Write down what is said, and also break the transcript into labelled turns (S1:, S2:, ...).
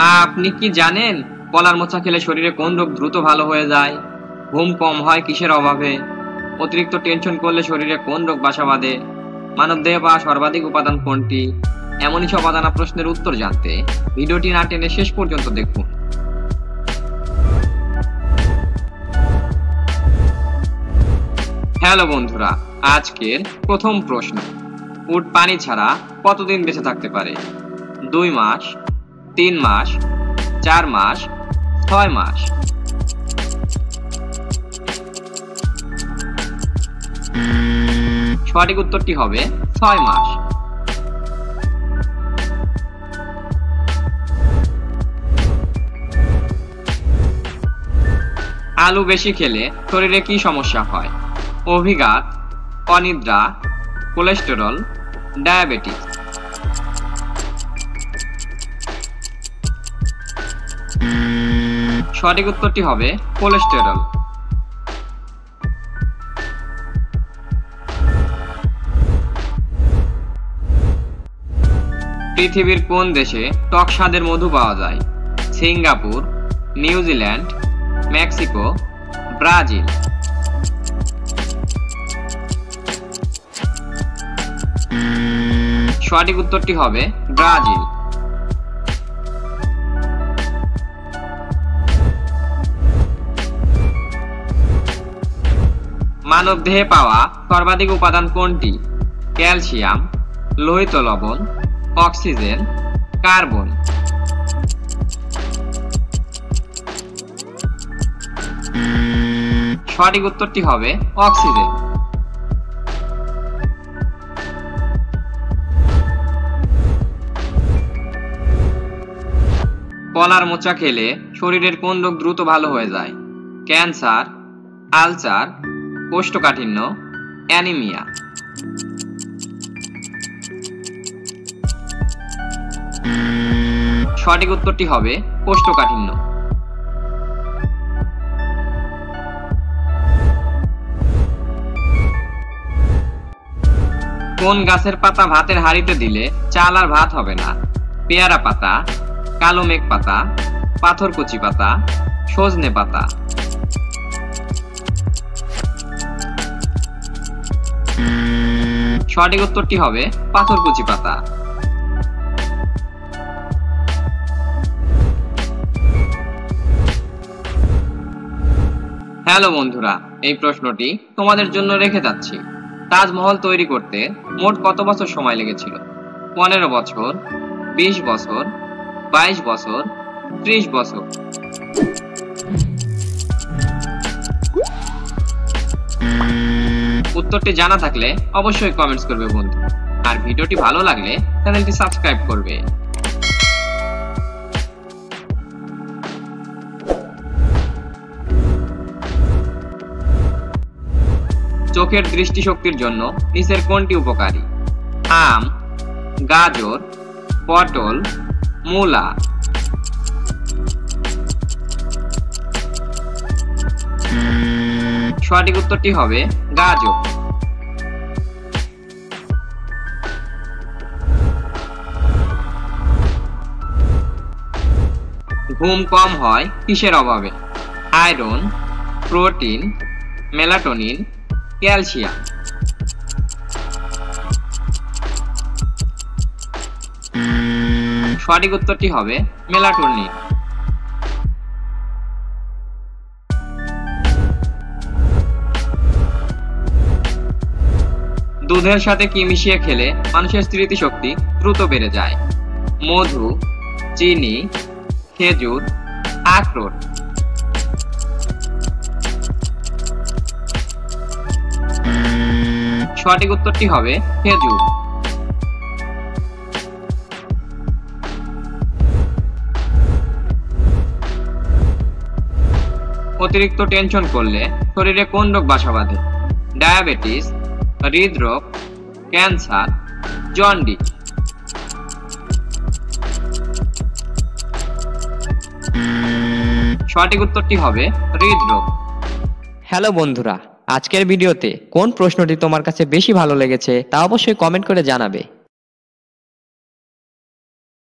S1: আপনি কি জানেন কলার মোচা খেলে শরীরে কোন রোগ দ্রুত ভালো হয়ে যায়? ঘুম কম হয় কিসের অভাবে? অতিরিক্ত টেনশন করলে শরীরে কোন রোগ বাসা বাঁধে? মানবদেহে পাওয়া সর্বাধিক উপাদান কোনটি? এমনই সব অজানা প্রশ্নের উত্তর জানতে ভিডিওটি না টেনে শেষ পর্যন্ত দেখুন। হ্যালো বন্ধুরা, আজকের প্রথম প্রশ্ন, উট পানি ছাড়া কতদিন বেঁচে থাকতে পারে? 2 মাস, 3 মাস, 4 মাস, 6 মাস। সঠিক উত্তরটি হবে 6 মাস। আলু বেশি খেলে শরীরে কি সমস্যা হয়? অভিঘাত, অনিদ্রা, কোলেস্টেরল, ডায়াবেটিস। সঠিক উত্তরটি হবে কোলেস্টেরল। পৃথিবীর কোন দেশে টক স্বাদের মধু পাওয়া যায়? Singapore, New Zealand, Mexico, Brazil. সঠিক উত্তরটি হবে ব্রাজিল। মানবদেহে পাওয়া সর্বাধিক উপাদান কোনটি? ক্যালসিয়াম, লোহিত লবণ, অক্সিজেন, কার্বন। সঠিক উত্তরটি হবে অক্সিজেন। কলার মোচা খেলে শরীরের কোন রোগ দ্রুত ভালো হয়ে যায়? ক্যান্সার, আলসার, কোষ্ঠকাঠিন্য, অ্যানিমিয়া। সঠিক উত্তরটি হবে কোষ্ঠকাঠিন্য। কোন গাছের পাতা ভাতের হাঁড়িতে দিলে চাল আর ভাত হবে না? পেয়ারা পাতা, কালো মেঘ পাতা, পাথরকুচি পাতা, সজনে পাতা। সঠিক উত্তরটি হবে পাথরকুচি পাতা। হ্যালো বন্ধুরা, এই প্রশ্নটি তোমাদের জন্য রেখে যাচ্ছি। তাজমহল তৈরি করতে মোট কত বছর সময় লেগেছিল? 15 বছর, 20 বছর, 22 বছর, 30 বছর। উত্তরটি জানা থাকলে অবশ্যই কমেন্টস করবে বন্ধু, আর ভিডিওটি ভালো লাগলে চ্যানেলটি সাবস্ক্রাইব করবে। চোখের দৃষ্টিশক্তির জন্য নিচের কোনটি উপকারী? আম, গাজর, পটল, মূলা। সঠিক উত্তরটি হবে গাজর। ঘুম কম হয় কিসের অভাবে? Iron, protein, melatonin, calcium. সঠিক উত্তরটি হবে মেলাটোনিন। দুধের সাথে কি মিশিয়ে খেলে মানুষের স্মৃতিশক্তি দ্রুত বেড়ে যায়? মধু, চিনি, খেজুর, আখরোট। সঠিক উত্তরটি হবে খেজুর। অতিরিক্ত টেনশন করলে শরীরে কোন রোগ বাসা বাঁধে? ডায়াবেটিস, হৃদরোগ, ক্যান্সার, জন্ডিস। সঠিক উত্তরটি হবে হৃদরোগ।
S2: হ্যালো বন্ধুরা, আজকের ভিডিওতে কোন প্রশ্নটি তোমার কাছে বেশি ভালো লেগেছে তা অবশ্যই কমেন্ট করে জানাবে।